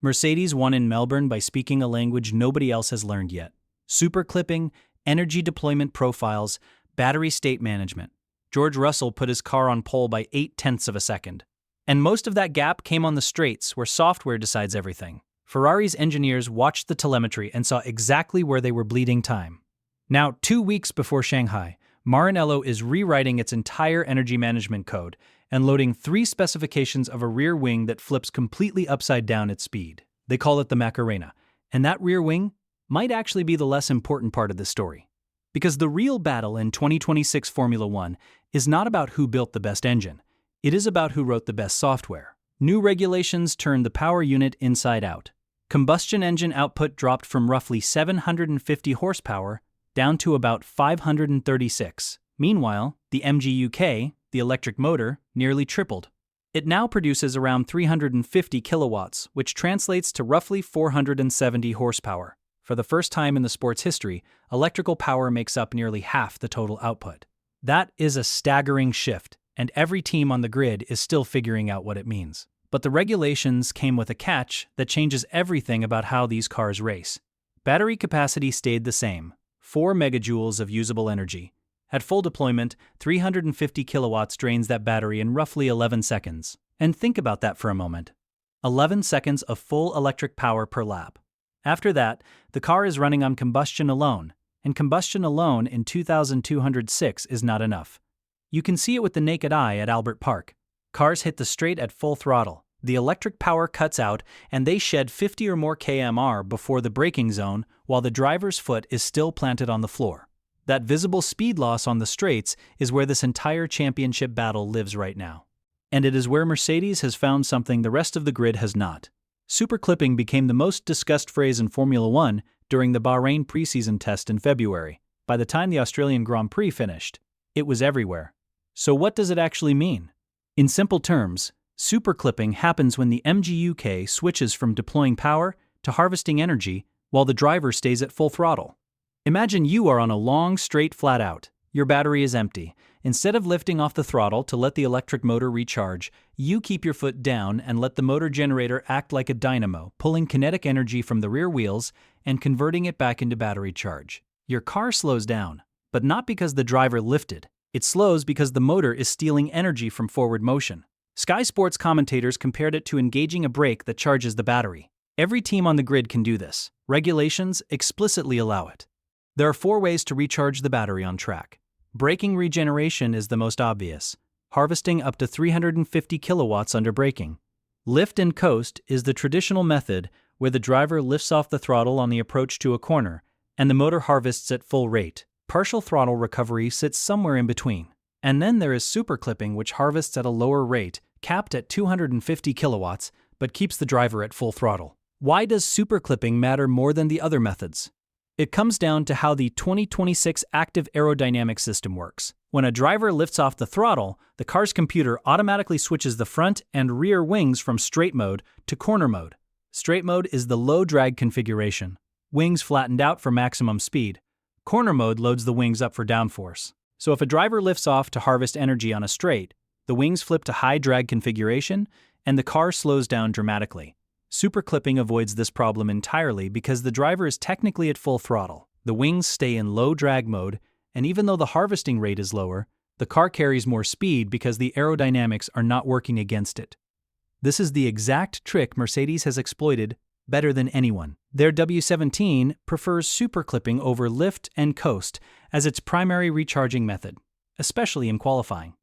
Mercedes won in Melbourne by speaking a language nobody else has learned yet. Super clipping, energy deployment profiles, battery state management. George Russell put his car on pole by 0.8 of a second. And most of that gap came on the straights where software decides everything. Ferrari's engineers watched the telemetry and saw exactly where they were bleeding time. Now, 2 weeks before Shanghai, Maranello is rewriting its entire energy management code and loading 3 specifications of a rear wing that flips completely upside down at speed. They call it the Macarena, and that rear wing might actually be the less important part of the story. Because the real battle in 2026 Formula One is not about who built the best engine, it is about who wrote the best software. New regulations turned the power unit inside out. Combustion engine output dropped from roughly 750 horsepower down to about 536. Meanwhile, the MGUK, the electric motor, nearly tripled. It now produces around 350 kilowatts, which translates to roughly 470 horsepower. For the first time in the sport's history, electrical power makes up nearly half the total output. That is a staggering shift, and every team on the grid is still figuring out what it means. But the regulations came with a catch that changes everything about how these cars race. Battery capacity stayed the same, 4 megajoules of usable energy. At full deployment, 350 kilowatts drains that battery in roughly 11 seconds. And think about that for a moment. 11 seconds of full electric power per lap. After that, the car is running on combustion alone, and combustion alone in 2206 is not enough. You can see it with the naked eye at Albert Park. Cars hit the straight at full throttle, the electric power cuts out, and they shed 50 or more km/h before the braking zone while the driver's foot is still planted on the floor. That visible speed loss on the straights is where this entire championship battle lives right now. And it is where Mercedes has found something the rest of the grid has not. Super clipping became the most discussed phrase in Formula One during the Bahrain preseason test in February. By the time the Australian Grand Prix finished, it was everywhere. So what does it actually mean? In simple terms, super clipping happens when the MGUK switches from deploying power to harvesting energy while the driver stays at full throttle. Imagine you are on a long, straight flat out. Your battery is empty. Instead of lifting off the throttle to let the electric motor recharge, you keep your foot down and let the motor generator act like a dynamo, pulling kinetic energy from the rear wheels and converting it back into battery charge. Your car slows down, but not because the driver lifted. It slows because the motor is stealing energy from forward motion. Sky Sports commentators compared it to engaging a brake that charges the battery. Every team on the grid can do this. Regulations explicitly allow it. There are 4 ways to recharge the battery on track. Braking regeneration is the most obvious, harvesting up to 350 kilowatts under braking. Lift and coast is the traditional method where the driver lifts off the throttle on the approach to a corner and the motor harvests at full rate. Partial throttle recovery sits somewhere in between. And then there is super clipping, which harvests at a lower rate, capped at 250 kilowatts, but keeps the driver at full throttle. Why does super clipping matter more than the other methods? It comes down to how the 2026 active aerodynamic system works. When a driver lifts off the throttle, the car's computer automatically switches the front and rear wings from straight mode to corner mode. Straight mode is the low drag configuration. Wings flattened out for maximum speed. Corner mode loads the wings up for downforce. So if a driver lifts off to harvest energy on a straight, the wings flip to high drag configuration and the car slows down dramatically. Super clipping avoids this problem entirely because the driver is technically at full throttle. The wings stay in low drag mode, and even though the harvesting rate is lower, the car carries more speed because the aerodynamics are not working against it. This is the exact trick Mercedes has exploited better than anyone. Their W17 prefers super clipping over lift and coast as its primary recharging method, especially in qualifying.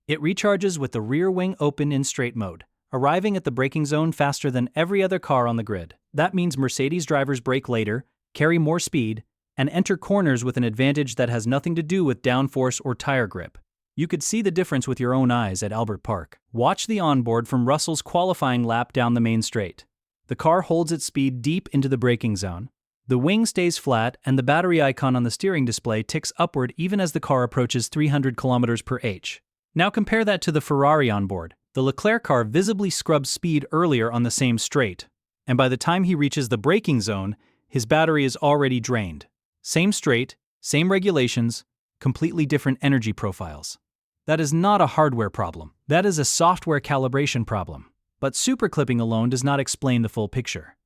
It recharges with the rear wing open in straight mode, arriving at the braking zone faster than every other car on the grid. That means Mercedes drivers brake later, carry more speed, and enter corners with an advantage that has nothing to do with downforce or tire grip. You could see the difference with your own eyes at Albert Park. Watch the onboard from Russell's qualifying lap down the main straight. The car holds its speed deep into the braking zone. The wing stays flat and the battery icon on the steering display ticks upward even as the car approaches 300 km/h. Now compare that to the Ferrari onboard. The Leclerc car visibly scrubs speed earlier on the same straight, and by the time he reaches the braking zone, his battery is already drained. Same straight, same regulations, completely different energy profiles. That is not a hardware problem. That is a software calibration problem. But superclipping alone does not explain the full picture.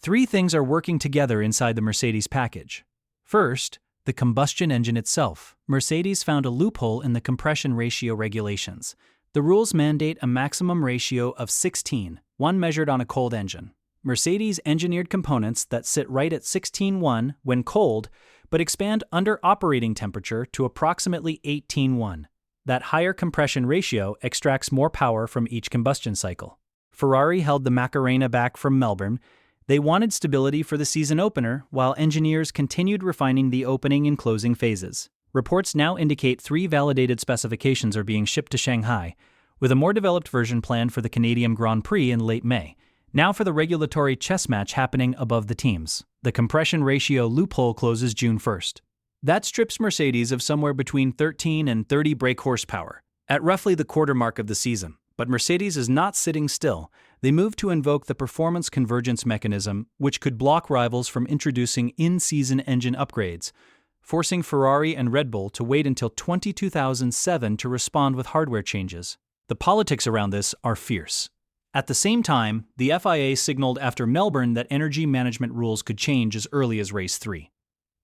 Three things are working together inside the Mercedes package. First, the combustion engine itself. Mercedes found a loophole in the compression ratio regulations. The rules mandate a maximum ratio of 16, one measured on a cold engine. Mercedes engineered components that sit right at 16.1 when cold, but expand under operating temperature to approximately 18.1. That higher compression ratio extracts more power from each combustion cycle. Ferrari held the Macarena back from Melbourne. They wanted stability for the season opener, while engineers continued refining the opening and closing phases. Reports now indicate 3 validated specifications are being shipped to Shanghai, with a more developed version planned for the Canadian Grand Prix in late May. Now for the regulatory chess match happening above the teams. The compression ratio loophole closes June 1st. That strips Mercedes of somewhere between 13 and 30 brake horsepower, at roughly the quarter mark of the season. But Mercedes is not sitting still. They move to invoke the performance convergence mechanism, which could block rivals from introducing in-season engine upgrades, forcing Ferrari and Red Bull to wait until 2007 to respond with hardware changes. The politics around this are fierce. At the same time, the FIA signaled after Melbourne that energy management rules could change as early as race 3.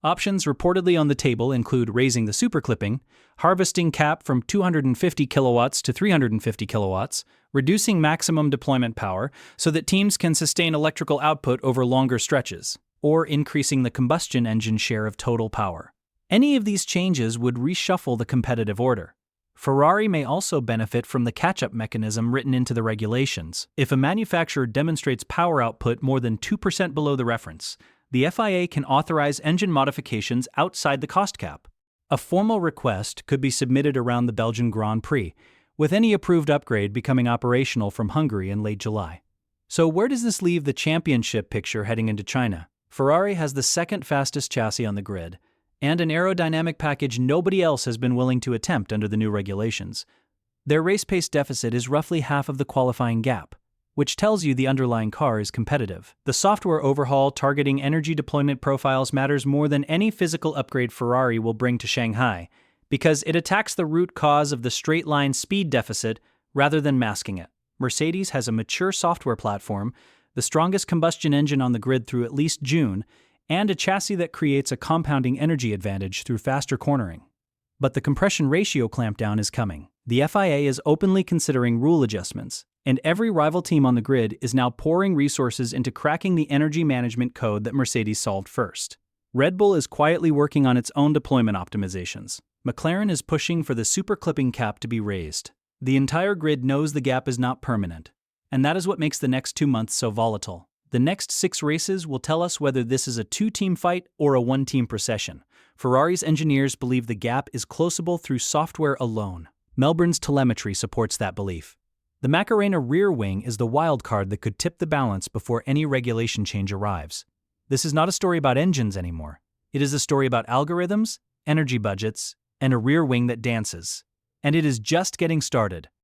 Options reportedly on the table include raising the superclipping, harvesting cap from 250 kilowatts to 350 kilowatts, reducing maximum deployment power so that teams can sustain electrical output over longer stretches, or increasing the combustion engine share of total power. Any of these changes would reshuffle the competitive order. Ferrari may also benefit from the catch-up mechanism written into the regulations. If a manufacturer demonstrates power output more than 2% below the reference, the FIA can authorize engine modifications outside the cost cap. A formal request could be submitted around the Belgian Grand Prix, with any approved upgrade becoming operational from Hungary in late July. So where does this leave the championship picture heading into China? Ferrari has the second fastest chassis on the grid, and an aerodynamic package nobody else has been willing to attempt under the new regulations. Their race pace deficit is roughly half of the qualifying gap, which tells you the underlying car is competitive. The software overhaul targeting energy deployment profiles matters more than any physical upgrade Ferrari will bring to Shanghai, because it attacks the root cause of the straight-line speed deficit rather than masking it. Mercedes has a mature software platform, the strongest combustion engine on the grid through at least June, and a chassis that creates a compounding energy advantage through faster cornering. But the compression ratio clampdown is coming. The FIA is openly considering rule adjustments, and every rival team on the grid is now pouring resources into cracking the energy management code that Mercedes solved first. Red Bull is quietly working on its own deployment optimizations. McLaren is pushing for the superclipping cap to be raised. The entire grid knows the gap is not permanent, and that is what makes the next 2 months so volatile. The next 6 races will tell us whether this is a 2-team fight or a 1-team procession. Ferrari's engineers believe the gap is closable through software alone. Melbourne's telemetry supports that belief. The Macarena rear wing is the wild card that could tip the balance before any regulation change arrives. This is not a story about engines anymore. It is a story about algorithms, energy budgets, and a rear wing that dances. And it is just getting started.